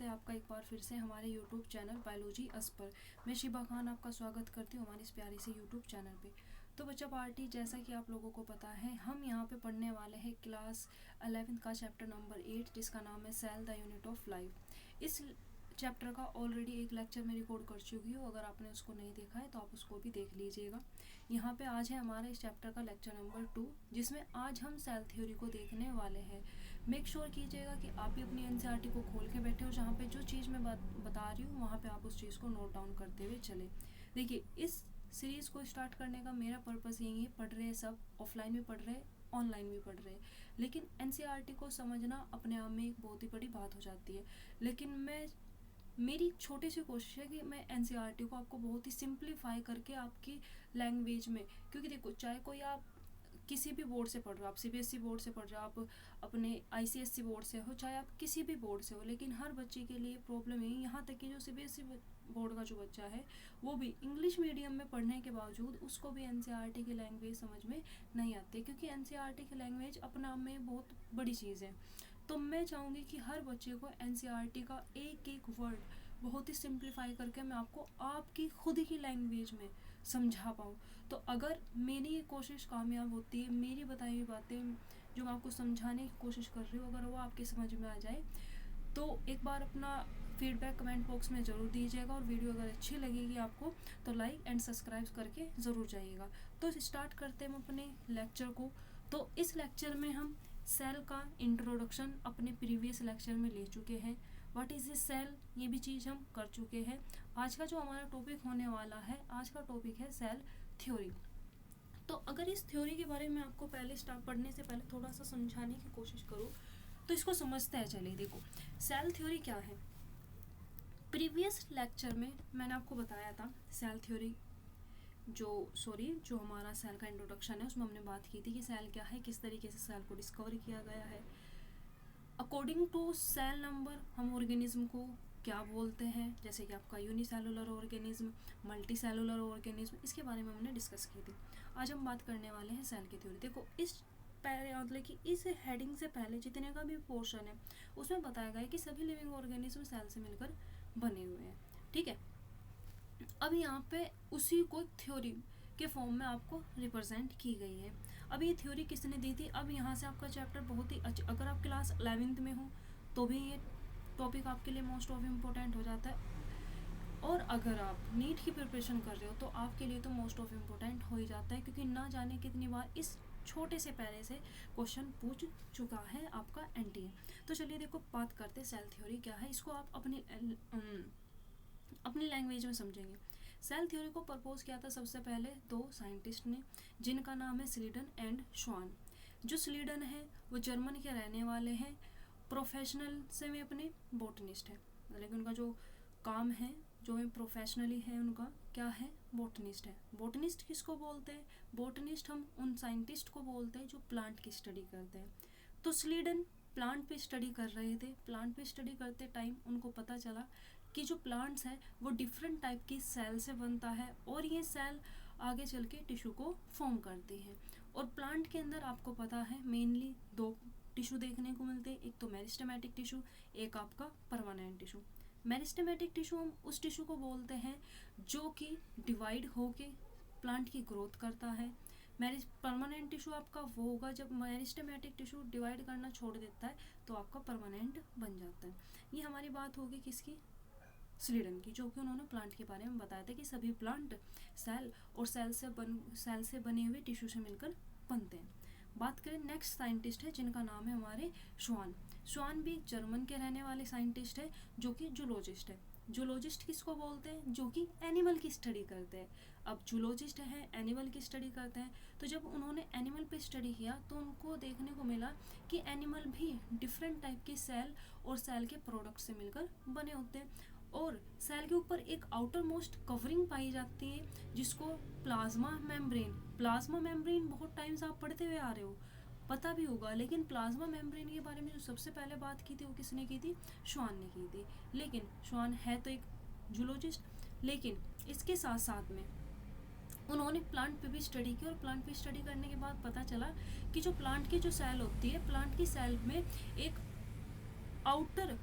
आपका एक बार फिर से हमारे यूट्यूब चैनल बायोलॉजी अस पर। मैं शिबा खान आपका स्वागत करती हूँ हमारे इस प्यारे से यूट्यूब चैनल पे। तो बच्चा पार्टी, जैसा कि आप लोगों को पता है, हम यहाँ पे पढ़ने वाले हैं क्लास 11 का चैप्टर नंबर 8, जिसका नाम है cell the unit of life. इस चैप्टर का ऑलरेडी एक लेक्चर मैं रिकॉर्ड कर चुकी हूँ। अगर आपने उसको नहीं देखा है तो आप उसको भी देख लीजिएगा। यहाँ पे आज है हमारा इस चैप्टर का लेक्चर नंबर 2, जिसमें आज हम सेल थ्योरी को देखने वाले हैं। मेक श्योर कीजिएगा कि आप भी अपनी एनसीईआरटी को खोल के बैठे हो, जहाँ पे जो चीज़ मैं बता रही हूँ वहाँ पे आप उस चीज़ को नोट डाउन करते हुए चले। देखिए, इस सीरीज़ को स्टार्ट करने का मेरा पर्पज़ यही है, पढ़ रहे सब, ऑफलाइन भी पढ़ रहे, ऑनलाइन भी पढ़ रहे, लेकिन एनसीईआरटी को समझना अपने आप में एक बहुत ही बड़ी बात हो जाती है। लेकिन मेरी छोटी सी कोशिश है कि मैं एनसीईआरटी को आपको बहुत ही सिंप्लीफाई करके आपकी लैंग्वेज में, क्योंकि देखो, चाहे कोई आप किसी भी बोर्ड से पढ़ रहे हो, आप सीबीएसई बोर्ड से पढ़ रहे हो, आप अपने आईसीएसई बोर्ड से हो, चाहे आप किसी भी बोर्ड से हो, लेकिन हर बच्चे के लिए प्रॉब्लम है। यहाँ तक कि जो सीबीएसई बोर्ड का जो बच्चा है वो भी इंग्लिश मीडियम में पढ़ने के बावजूद उसको भी एनसीईआरटी की लैंग्वेज समझ में नहीं आती, क्योंकि एनसीईआरटी की लैंग्वेज अपना में बहुत बड़ी चीज़ है। तो मैं चाहूँगी कि हर बच्चे को एनसीईआरटी का एक एक वर्ड बहुत ही सिंप्लीफाई करके मैं आपको आपकी खुद की लैंग्वेज में समझा पाऊँ। तो अगर मेरी ये कोशिश कामयाब होती है, मेरी बताई हुई बातें जो मैं आपको समझाने की कोशिश कर रही हूँ, अगर वो आपके समझ में आ जाए, तो एक बार अपना फीडबैक कमेंट बॉक्स में ज़रूर दीजिएगा। और वीडियो अगर अच्छी लगेगी आपको तो लाइक एंड सब्सक्राइब करके ज़रूर जाइएगा। तो स्टार्ट करते हैं हम अपने लेक्चर को। तो इस लेक्चर में हम सेल का इंट्रोडक्शन अपने प्रीवियस लेक्चर में ले चुके हैं। व्हाट इज़ ए सेल, ये भी चीज़ हम कर चुके हैं। आज का जो हमारा टॉपिक होने वाला है, आज का टॉपिक है सेल थ्योरी। तो अगर इस थ्योरी के बारे में आपको पहले स्टार्ट पढ़ने से पहले थोड़ा सा समझाने की कोशिश करूँ तो इसको समझते हैं। चलिए देखो, सेल थ्योरी क्या है। प्रीवियस लेक्चर में मैंने आपको बताया था सेल थ्योरी जो हमारा सेल का इंट्रोडक्शन है, उसमें हमने बात की थी कि सेल क्या है, किस तरीके से सेल को डिस्कवर किया गया है। अकॉर्डिंग टू सेल नंबर हम ऑर्गेनिज्म को क्या बोलते हैं, जैसे कि आपका unicellular organism, multi cellular organism, इसके बारे में हमने डिस्कस की थी। आज हम बात करने वाले हैं सेल की थ्योरी। देखो, इस मतलब कि इस हेडिंग से पहले जितने का भी पोर्शन है उसमें बताया गया है कि सभी लिविंग ऑर्गेनिज्म सेल से मिलकर बने हुए हैं। ठीक है, अब यहाँ पे उसी को थ्योरी के फॉर्म में आपको रिप्रेजेंट की गई है। अब ये थ्योरी किसने दी थी, अब यहाँ से आपका चैप्टर बहुत ही अच्छा, अगर आप क्लास 11th में हो तो भी ये टॉपिक आपके लिए मोस्ट ऑफ इम्पोर्टेंट हो जाता है, और अगर आप नीट की प्रिपरेशन कर रहे हो तो आपके लिए तो मोस्ट ऑफ इम्पोर्टेंट हो ही जाता है, क्योंकि ना जाने कितनी बार इस छोटे से पहले से क्वेश्चन पूछ चुका है आपका एनटीए। तो चलिए देखो, बात करते हैं सेल थ्योरी क्या है। इसको आप अपनी लैंग्वेज में समझेंगे। सेल थ्योरी को प्रपोज किया था सबसे पहले दो साइंटिस्ट ने, जिनका नाम है स्लीडन एंड श्वान। जो स्लीडन है वो जर्मन के रहने वाले हैं, प्रोफेशनल से में अपने बोटनिस्ट है, लेकिन उनका जो काम है, जो है प्रोफेशनली है, उनका क्या है, बोटनिस्ट है। बोटनिस्ट किसको बोलते हैं, बोटनिस्ट हम उन साइंटिस्ट को बोलते हैं जो प्लांट की स्टडी करते हैं। तो स्लीडन प्लांट पे स्टडी कर रहे थे। प्लांट पे स्टडी करते टाइम उनको पता चला कि जो प्लांट्स है वो डिफरेंट टाइप की सेल से बनता है, और ये सेल आगे चल के टिश्यू को फॉर्म करती हैं। और प्लांट के अंदर आपको पता है मेनली दो टिश्यू देखने को मिलते हैं, एक तो मेरिस्टेमेटिक टिश्यू, एक आपका परमानेंट टिश्यू। मेरिस्टेमेटिक टिश्यू हम उस टिश्यू को बोलते हैं जो कि डिवाइड होके प्लांट की ग्रोथ करता है। परमानेंट टिश्यू आपका वो होगा जब मेरिस्टेमेटिक टिश्यू डिवाइड करना छोड़ देता है तो आपका परमानेंट बन जाता है। ये हमारी बात होगी किसकी, स्लीडन की, जो कि उन्होंने प्लांट के बारे में बताया था कि सभी प्लांट सेल और सेल से बने हुए टिश्यू से मिलकर बनते हैं। बात करें नेक्स्ट साइंटिस्ट है जिनका नाम है हमारे श्वान। श्वान भी जर्मन के रहने वाले साइंटिस्ट है, जो कि जूलॉजिस्ट है। जूलॉजिस्ट किसको बोलते हैं, जो कि एनिमल की स्टडी करते हैं। अब जूलॉजिस्ट है, एनिमल की स्टडी करते हैं, तो जब उन्होंने एनिमल पे स्टडी किया तो उनको देखने को मिला कि एनिमल भी डिफरेंट टाइप के सेल और सेल के प्रोडक्ट से मिलकर बने होते हैं, और सेल के ऊपर एक आउटर मोस्ट कवरिंग पाई जाती है जिसको प्लाज्मा मेम्ब्रेन बहुत टाइम से आप पढ़ते हुए आ रहे हो, पता भी होगा। लेकिन प्लाज्मा मेम्ब्रेन के बारे में जो सबसे पहले बात की थी वो किसने की थी, श्वान ने की थी। लेकिन श्वान है तो एक जूलॉजिस्ट, लेकिन इसके साथ साथ में उन्होंने प्लांट पे भी स्टडी की, और प्लांट पे स्टडी करने के बाद पता चला कि जो प्लांट की जो सेल होती है, प्लांट की सेल में एक आउटर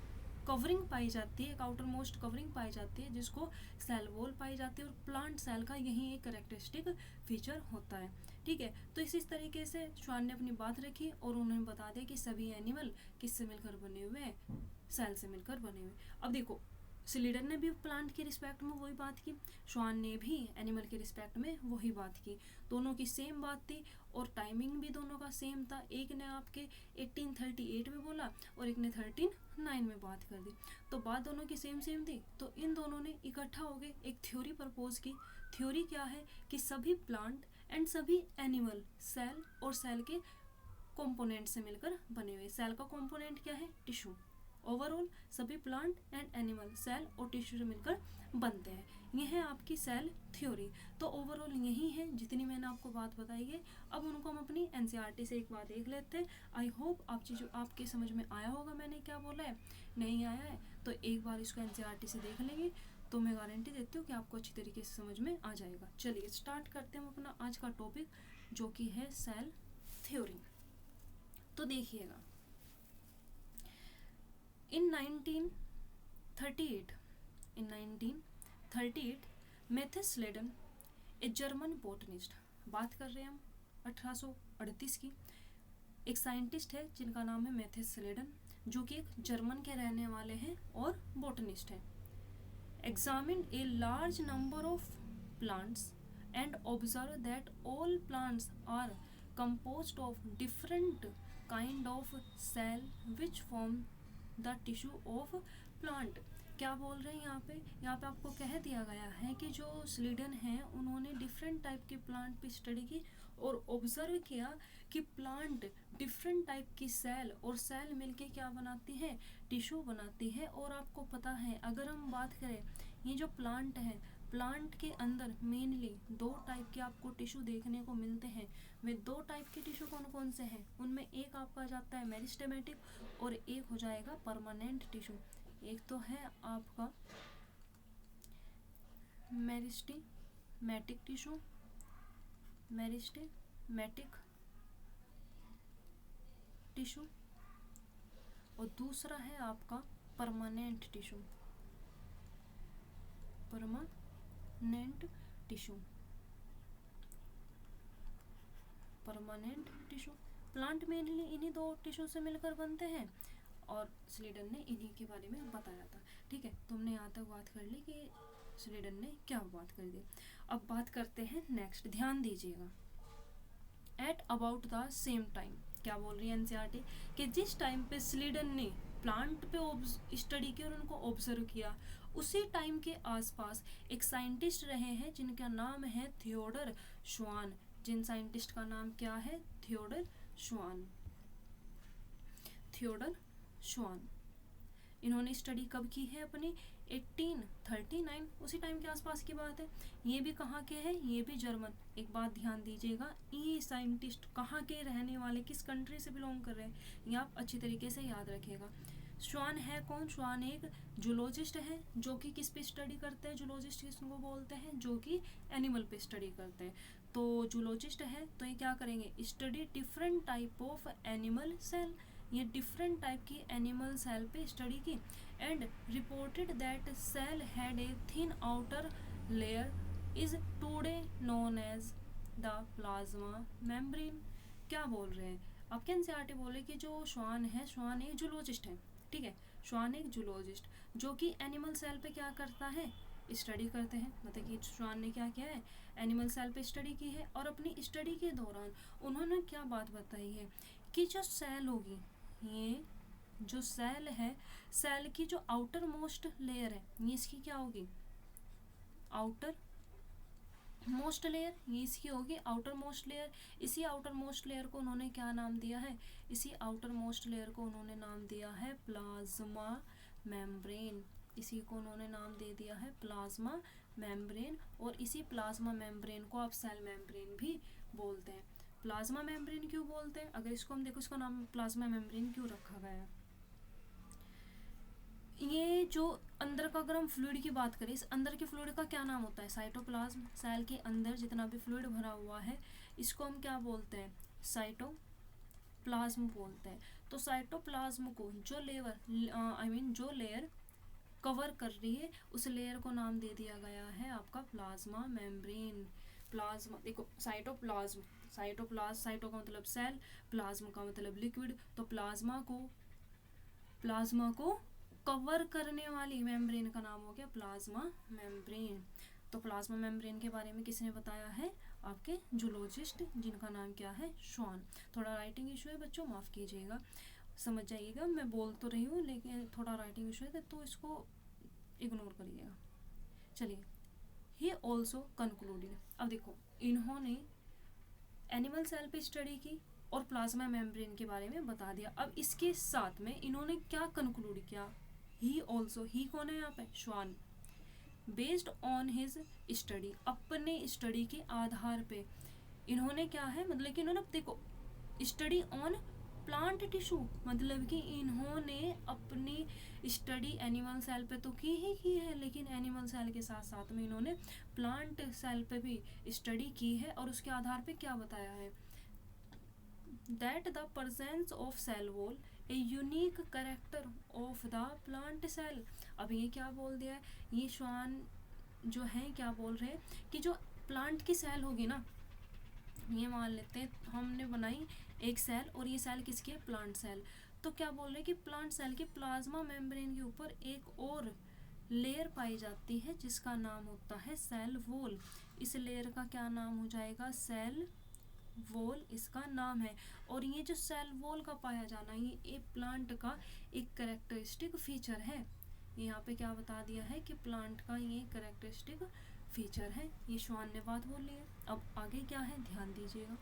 कवरिंग पाई जाती है, एक आउटर मोस्ट कवरिंग पाई जाती है जिसको सेल वॉल पाई जाती है, और प्लांट सेल का यही एक कैरेक्टरिस्टिक फीचर होता है। ठीक है, तो इसी तरीके से श्वान ने अपनी बात रखी और उन्होंने बता दिया कि सभी एनिमल किससे मिलकर बने हुए हैं, सेल से मिलकर बने हुए। अब देखो स्लीडर ने भी प्लांट के रिस्पेक्ट में वही बात की, श्वान ने भी एनिमल के रिस्पेक्ट में वही बात की, दोनों की सेम बात थी और टाइमिंग भी दोनों का सेम था। एक ने आपके 1838 में बोला और एक ने 1309 में बात कर दी, तो बात दोनों की सेम सेम थी। तो इन दोनों ने इकट्ठा हो गए एक थ्योरी प्रपोज की। थ्योरी क्या है कि सभी प्लांट एंड सभी एनिमल सेल और सेल के कंपोनेंट से मिलकर बने हुए। सेल का कंपोनेंट क्या है, टिश्यू। ओवरऑल सभी प्लांट एंड एनिमल सेल और टिश्यू से मिलकर बनते हैं। यह है आपकी सेल थ्योरी। तो ओवरऑल यही है जितनी मैंने आपको बात बताई है। अब उनको हम अपनी एनसीईआरटी से एक बार देख लेते हैं। आई होप आप चीज़ों आपके समझ में आया होगा मैंने क्या बोला है। नहीं आया है तो एक बार इसको एनसीईआरटी से देख लेंगे तो मैं गारंटी देती हूँ कि आपको अच्छी तरीके से समझ में आ जाएगा। चलिए स्टार्ट करते हैं हम अपना आज का टॉपिक जो कि है सेल थ्योरी। तो देखिएगा In 1938 मैथ्यूस स्लेडन एक जर्मन बोटनिस्ट, बात कर रहे हैं हम 1838 की, एक साइंटिस्ट है जिनका नाम है मैथ्यूस स्लेडन, जो कि एक जर्मन के रहने वाले हैं और बोटनिस्ट हैं। Examined a large number of plants and observe that all plants are composed of different kind of cell which form the tissue of plant. क्या बोल रहे हैं यहाँ पे आपको कह दिया गया है कि जो स्लीडन हैं उन्होंने डिफरेंट टाइप के प्लांट पे स्टडी की और ऑब्जर्व किया कि प्लांट डिफरेंट टाइप की सेल और सेल मिलके क्या बनाती है, टिश्यू बनाती है। और आपको पता है अगर हम बात करें ये जो प्लांट है, प्लांट के अंदर मेनली दो टाइप के आपको टिश्यू देखने को मिलते हैं। वे दो टाइप के टिश्यू कौन कौन से हैं, उनमें एक आपका जाता है मेरिस्टेमेटिक और एक हो जाएगा परमानेंट टिश्यू। एक तो है आपका मेरिस्टेमेटिक टिश्यू, मेरिस्टेमेटिक टिश्यू, और दूसरा है आपका permanent tissue, permanent tissue, permanent tissue. Plant mainly इन्हीं दो टिश्यू से मिलकर बनते हैं और स्लीडन ने इन्हीं के बारे में बताया था। ठीक है, तुमने यहाँ तक बात कर ली कि स्लीडन ने क्या बात कर दी। अब बात करते हैं नेक्स्ट, ध्यान दीजिएगा। At about the same time, क्या बोल रही है एनसीईआरटी कि जिस टाइम पे स्लीडन ने प्लांट पे स्टडी की और उनको ऑब्जर्व किया, उसी टाइम के आसपास एक साइंटिस्ट रहे हैं जिनका नाम है थियोडर श्वान। जिन साइंटिस्ट का नाम क्या है, थियोडर श्वान। थियोडर श्वान इन्होंने स्टडी कब की है अपनी 1839, उसी टाइम के आसपास की बात है। ये भी कहाँ के हैं, ये भी जर्मन। एक बात ध्यान दीजिएगा, ये साइंटिस्ट कहाँ के रहने वाले, किस कंट्री से बिलोंग कर रहे हैं, ये आप अच्छी तरीके से याद रखिएगा। श्वान है कौन, श्वान एक जूलॉजिस्ट है जो कि किस पे स्टडी करते हैं, जूलॉजिस्ट किसको बोलते हैं, जो कि एनिमल पे स्टडी करते हैं। तो जूलॉजिस्ट है तो ये क्या करेंगे, study different type of animal cell, ये डिफरेंट टाइप की एनिमल सेल पे स्टडी की and reported that cell had a thin outer layer is today known as the plasma membrane. क्या बोल रहे हैं, अब क्या एनसीईआरटी बोले कि जो श्वान है, श्वान एक जूलॉजिस्ट है। ठीक है, श्वान एक जूलॉजिस्ट जो कि एनिमल सेल पे क्या करता है, स्टडी करते हैं। मतलब कि श्वान ने क्या किया है, एनिमल सेल पे स्टडी की है और अपनी स्टडी के दौरान उन्होंने क्या बात बताई है कि जो सेल होगी, ये जो सेल है, सेल की जो आउटर मोस्ट लेयर है, ये इसकी क्या होगी, आउटर मोस्ट लेयर, ये इसकी होगी आउटर मोस्ट लेयर। इसी आउटर मोस्ट लेयर को उन्होंने क्या नाम दिया है, इसी आउटर मोस्ट लेयर को उन्होंने नाम दिया है प्लाज्मा मेम्ब्रेन। इसी को उन्होंने नाम दे दिया है प्लाज्मा मेम्ब्रेन, और इसी प्लाज्मा मेम्ब्रेन को आप सेल मेम्ब्रेन भी बोलते हैं। प्लाज्मा मेम्ब्रेन क्यों बोलते हैं, अगर इसको हम देखो, इसका नाम प्लाज्मा मेम्ब्रेन क्यों रखा गया है। ये जो अंदर का, अगर हम फ्लूइड की बात करें, इस अंदर के फ्लूइड का क्या नाम होता है, साइटोप्लाज्म। सेल के अंदर जितना भी फ्लूइड भरा हुआ है इसको हम क्या बोलते हैं, साइटोप्लाज्म बोलते हैं। तो साइटोप्लाज्म को जो जो लेयर कवर कर रही है उस लेयर को नाम दे दिया गया है आपका प्लाज्मा मेम्ब्रेन। प्लाज्मा देखो, साइटो का मतलब सेल, प्लाज्मा का मतलब लिक्विड, तो प्लाज्मा को कवर करने वाली मेम्ब्रेन का नाम हो गया प्लाज्मा मेम्ब्रेन। तो प्लाज्मा मेम्ब्रेन के बारे में किसने बताया है? आपके जूलॉजिस्ट, जिनका नाम क्या है? श्वान। थोड़ा राइटिंग इशू है बच्चों, माफ़ कीजिएगा, समझ जाइएगा, मैं बोल तो रही हूँ लेकिन थोड़ा राइटिंग इशू है तो इसको इग्नोर करिएगा। चलिए, ही ऑल्सो कंक्लूडेड। अब देखो, इन्होंने एनिमल सेल पे स्टडी की और प्लाज्मा मेम्ब्रेन के बारे में बता दिया। अब इसके साथ में इन्होंने क्या कंक्लूड किया? ही ऑल्सो, ही कौन है यहाँ पे? श्वान। बेस्ड ऑन हिज स्टडी, अपने स्टडी के आधार पे इन्होंने क्या है, मतलब कि इन्होंने देखो स्टडी ऑन प्लांट टिश्यू, मतलब कि इन्होंने अपनी स्टडी एनिमल सेल पे तो की ही की है, लेकिन एनिमल सेल के साथ साथ में इन्होंने प्लांट सेल पे भी स्टडी की है। और उसके आधार पे क्या बताया है? That the presence of cell wall a unique character of the plant cell. अब ये क्या बोल दिया है? ये श्वान जो है क्या बोल रहे हैं कि जो प्लांट की सेल होगी ना, ये मान लेते हैं हमने बनाई एक सेल और ये सेल किसकी है? Plant cell. तो क्या बोल रहे हैं कि प्लांट सेल के प्लाज्मा मेम्ब्रेन के ऊपर एक और लेयर पाई जाती है जिसका नाम होता है सेल वॉल। इस लेयर का क्या नाम हो जाएगा? सेल वॉल इसका नाम है। और ये जो सेल वॉल का पाया जाना, ये एक प्लांट का एक कैरेक्टरिस्टिक फीचर है। यहाँ पे क्या बता दिया है कि प्लांट का ये कैरेक्टरिस्टिक फीचर है। ये श्वान ने बात बोली है। अब आगे क्या है, ध्यान दीजिएगा।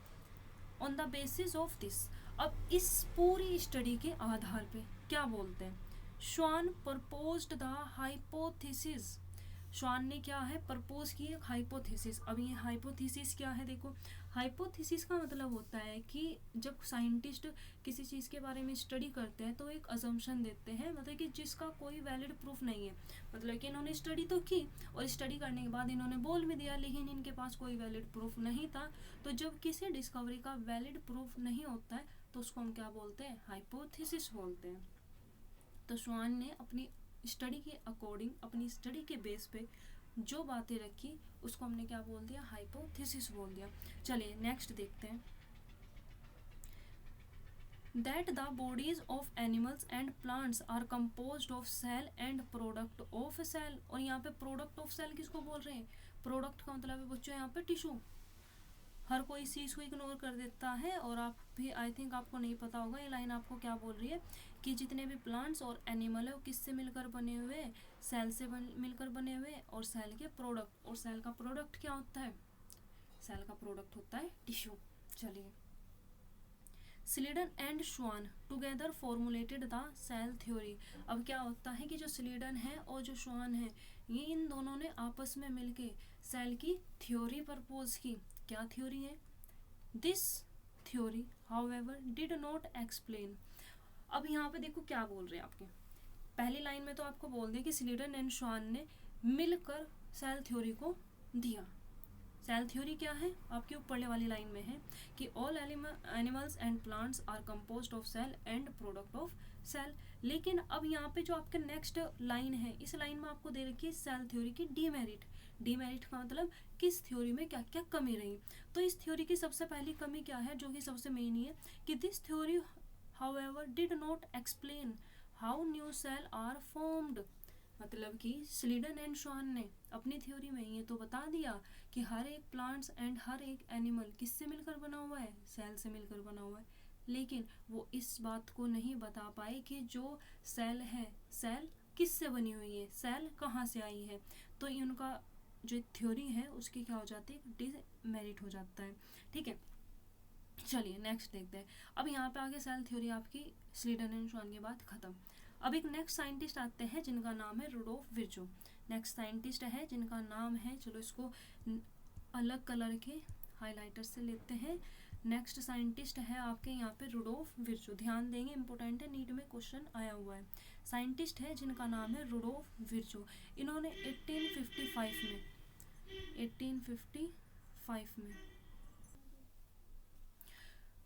On the basis of this, अब इस पूरी स्टडी के आधार पे क्या बोलते हैं? श्वान प्रपोज्ड द हाइपोथेसिस। श्वान ने क्या है? प्रपोज की एक हाइपोथेसिस। अब ये हाइपोथेसिस क्या है? देखो, हाइपोथेसिस का मतलब होता है कि जब साइंटिस्ट किसी चीज़ के बारे में स्टडी करते हैं तो एक अजम्पशन देते हैं, मतलब कि जिसका कोई वैलिड प्रूफ नहीं है। मतलब कि इन्होंने स्टडी तो की और स्टडी करने के बाद इन्होंने बोल भी दिया, लेकिन इनके पास कोई वैलिड प्रूफ नहीं था। तो जब किसी डिस्कवरी का वैलिड प्रूफ नहीं होता है तो उसको हम क्या बोलते हैं? हाइपोथेसिस बोलते हैं। तो श्वान ने अपनी स्टडी के अकॉर्डिंग, अपनी स्टडी के बेस पे जो बातें रखी उसको हमने क्या बोल दिया? हाइपोथेसिस बोल दिया। चलिए नेक्स्ट देखते हैं। That the bodies of animals and plants are composed of cell and product of cell. और यहाँ पे प्रोडक्ट ऑफ सेल किसको बोल रहे हैं? प्रोडक्ट का मतलब है बच्चों यहाँ पे टिश्यू। हर कोई इस चीज़ को इग्नोर कर देता है और आप भी, आई थिंक आपको नहीं पता होगा ये लाइन आपको क्या बोल रही है कि जितने भी प्लांट्स और एनिमल है वो किससे मिलकर बने हुए? सेल से मिलकर बने हुए, और सेल के प्रोडक्ट। और सेल का प्रोडक्ट क्या होता है? सेल का प्रोडक्ट होता है टिश्यू। चलिए, Schleiden and Schwann together formulated the cell theory. अब क्या होता है कि जो स्लीडन है और जो श्वान है, ये इन दोनों ने आपस में मिलके सेल की थ्योरी प्रपोज की। क्या थ्योरी है? This theory however did not explain. अब यहाँ पे देखो क्या बोल रहे हैं आपके, पहली लाइन में तो आपको बोल दिया कि स्लीडन एंड श्वान ने मिलकर सेल थ्योरी को दिया। सेल थ्योरी क्या है? आपके ऊपर वाली लाइन में है कि all animals and plants are composed of cell and product of cell. लेकिन अब यहाँ पे जो आपके नेक्स्ट लाइन है, इस लाइन में आपको दे रखी है सेल थ्योरी की डीमेरिट। डीमेरिट का मतलब किस थ्योरी में क्या क्या कमी रही। तो इस थ्योरी की सबसे पहली कमी क्या है, जो कि सबसे मेन ही है, कि this theory however did not explain how new cell are formed. मतलब कि स्लीडन एंड श्वान ने अपनी थ्योरी में ये तो बता दिया कि हर एक प्लांट्स एंड हर एक एनिमल किससे मिलकर बना हुआ है? सेल से मिलकर बना हुआ है। लेकिन वो इस बात को नहीं बता पाए कि जो सेल है, सेल किससे बनी हुई है, सेल कहाँ से आई है। तो उनका जो थ्योरी है उसकी क्या हो जाती है? डिमेरिट हो जाता है। ठीक है, चलिए नेक्स्ट देखते हैं। अब यहाँ पे आगे सेल थ्योरी आपकी स्लीडन एंड श्वान के बाद खत्म। अब एक नेक्स्ट साइंटिस्ट आते हैं जिनका नाम है रुडोल्फ विर्चो। नेक्स्ट साइंटिस्ट है जिनका नाम है, चलो इसको अलग कलर के हाइलाइटर से लेते हैं। नेक्स्ट साइंटिस्ट है आपके यहाँ पे रुडोल्फ विर्चो। ध्यान देंगे, इंपॉर्टेंट है, नीट में क्वेश्चन आया हुआ है। साइंटिस्ट है जिनका नाम है रुडोल्फ विर्चो। इन्होंने 1855 में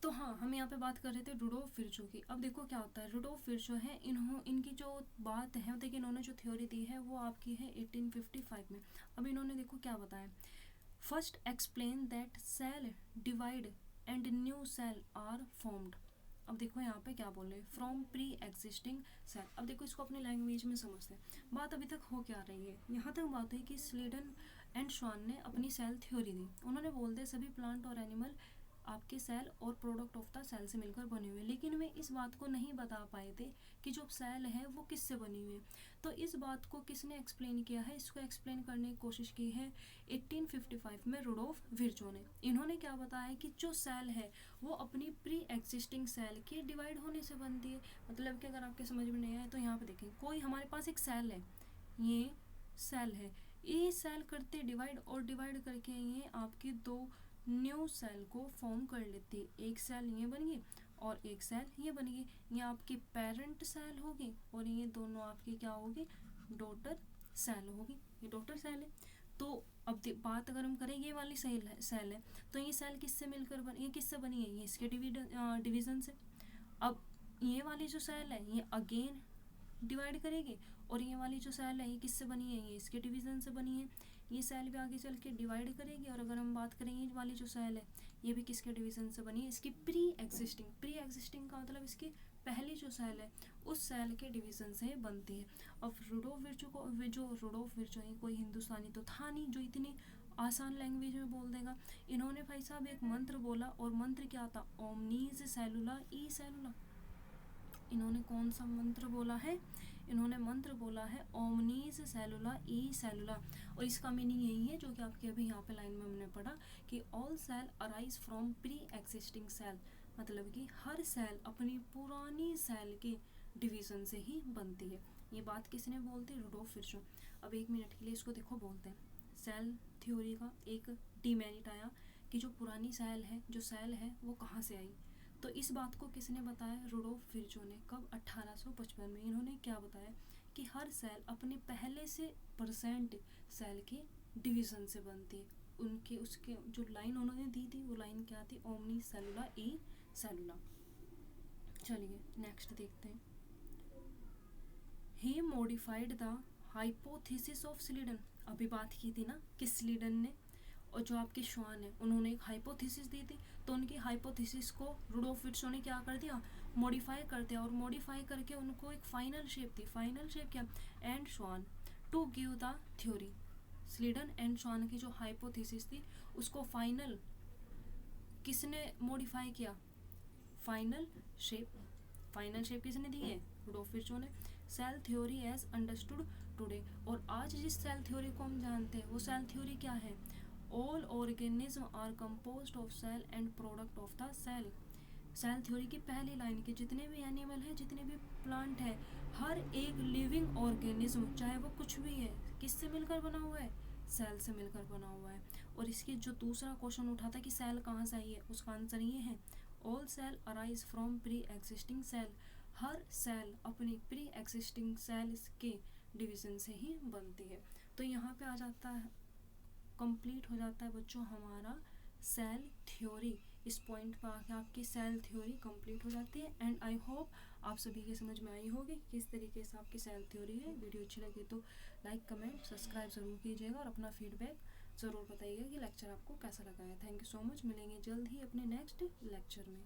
तो हाँ, हम यहाँ पे बात कर रहे थे रुडोल्फ विर्चो की। अब देखो क्या होता है, रुडोल्फ विर्चो है, इनकी जो बात है, देखिए इन्होंने जो थ्योरी दी है वो आपकी है 1855 में। अब इन्होंने देखो क्या बताया, first explain that cell divide and new cell are formed. अब देखो यहाँ पे क्या बोल रहे हैं, फ्रॉम प्री एग्जिस्टिंग सेल। अब देखो इसको अपनी लैंग्वेज में समझते हैं। बात अभी तक हो क्या रही है, यहाँ तक बात है कि स्लीडन एंड श्वान ने अपनी सेल थ्योरी दी। उन्होंने बोल दिया सभी प्लांट और एनिमल आपके सेल और प्रोडक्ट ऑफ द सेल से मिलकर बने हुए, लेकिन वे इस बात को नहीं बता पाए थे कि जो सेल है वो किससे बनी हुई है। तो इस बात को किसने एक्सप्लेन किया है, इसको एक्सप्लेन करने की कोशिश की है 1855 में रुडोल्फ विर्चो ने। इन्होंने क्या बताया कि जो सेल है वो अपनी प्री एग्जिस्टिंग सेल के डिवाइड होने से बनती है। मतलब कि अगर आपके समझ में नहीं आए तो यहाँ पे देखें, कोई हमारे पास एक सेल है, ये सेल है, ये सेल करते डिवाइड और डिवाइड करके ये आपकी दो न्यू सेल को फॉर्म कर लेती है। एक सेल ये बन गई और एक सेल ये बन गई, ये आपकी पेरेंट सेल होगी और ये दोनों आपकी क्या होगी, डॉटर सेल होगी। ये डॉटर सेल है। तो अब बात अगर हम करें ये वाली सेल है, तो ये सेल किससे मिलकर ये किससे बनी है, ये इसके डिवीजन से। अब ये वाली जो सेल है ये अगेन डिवाइड करेगी और ये वाली जो सेल है ये किससे बनी है, ये इसके डिवीजन से बनी है। ये सेल भी आगे चल के डिवाइड करेगी और अगर हम बात करें ये वाली जो सेल है ये भी किसके डिवीजन से बनी है, इसकी प्री एग्जिस्टिंग का मतलब इसकी पहली जो सेल है उस सेल के डिवीजन से बनती है। अब रुडोल्फ विर्चो ये कोई हिंदुस्तानी तो था नहीं जो इतनी आसान लैंग्वेज में बोल देगा। इन्होंने भाई साहब एक मंत्र बोला और मंत्र क्या था, ओमनीज सेलुला ई सेलुला। इन्होंने कौन सा मंत्र बोला है, इन्होंने मंत्र बोला है ओमनीज सेलुला ई सेलुला। और इसका मीनिंग यही है जो कि आपके अभी यहाँ पे लाइन में हमने पढ़ा कि all cell arise from pre existing cell. मतलब कि हर सेल अपनी पुरानी सेल के डिवीजन से ही बनती है। ये बात किसने बोलती है, रुडोल्फ विर्चो। अब 1 मिनट के लिए इसको देखो बोलते हैं। सेल थ्योरी का एक डिमेरिट आया कि जो पुरानी सेल है वो कहाँ से आई। तो इस बात को किसने बताया, रुडोल्फ विर्चो ने। कब, 1855 में। इन्होंने क्या बताया कि हर सेल अपने पहले से परसेंट सेल के डिवीजन से बनती है। उनके उसके जो लाइन उन्होंने दी थी वो लाइन क्या थी, ओमनी सेलुला ई सेलुला। चलिए नेक्स्ट देखते हैं। He modified the hypothesis of Schleiden. अभी बात की थी ना कि स्लीडन ने और जो आपके श्वान है उन्होंने एक हाइपोथेसिस दी थी, तो उनकी हाइपोथेसिस को रुडोल्फ विर्चो ने क्या कर दिया, मॉडिफाई कर दिया और मॉडिफाई करके उनको एक फाइनल शेप दी। फाइनल शेप क्या, and Schwann to give the theory. Schleiden and Schwann की जो हाइपोथेसिस थी उसको फाइनल किसने मॉडिफाई किया, फाइनल शेप। फाइनल शेप किसने दी है, रुडोल्फ विर्चो ने। Cell theory as understood today. और आज जिस सेल थ्योरी को हम जानते हैं वो सेल थ्योरी क्या है, all organism are composed of cell and product of the cell. Cell theory की पहली लाइन के जितने भी एनिमल है, जितने भी प्लांट है, हर एक लिविंग ऑर्गेनिज्म चाहे वो कुछ भी है किससे मिलकर बना हुआ है, सेल से मिलकर बना हुआ है। और इसकी जो दूसरा क्वेश्चन उठा था कि सेल कहाँ से आई है, उसका आंसर ये है, all cell arise from pre existing cell. हर सेल अपनी प्री एग्जिस्टिंग सेल्स के डिवीजन से ही बनती है। तो यहाँ पे आ जाता है, कंप्लीट हो जाता है बच्चों हमारा सेल थ्योरी। इस पॉइंट पर आके आपकी सेल थ्योरी कंप्लीट हो जाती है। एंड आई होप आप सभी के समझ में आई होगी किस तरीके से आपकी सेल थ्योरी है। वीडियो अच्छी लगी तो लाइक कमेंट सब्सक्राइब ज़रूर कीजिएगा और अपना फीडबैक ज़रूर बताइएगा कि लेक्चर आपको कैसा लगा है। Thank you so much. मिलेंगे जल्द ही अपने नेक्स्ट लेक्चर में।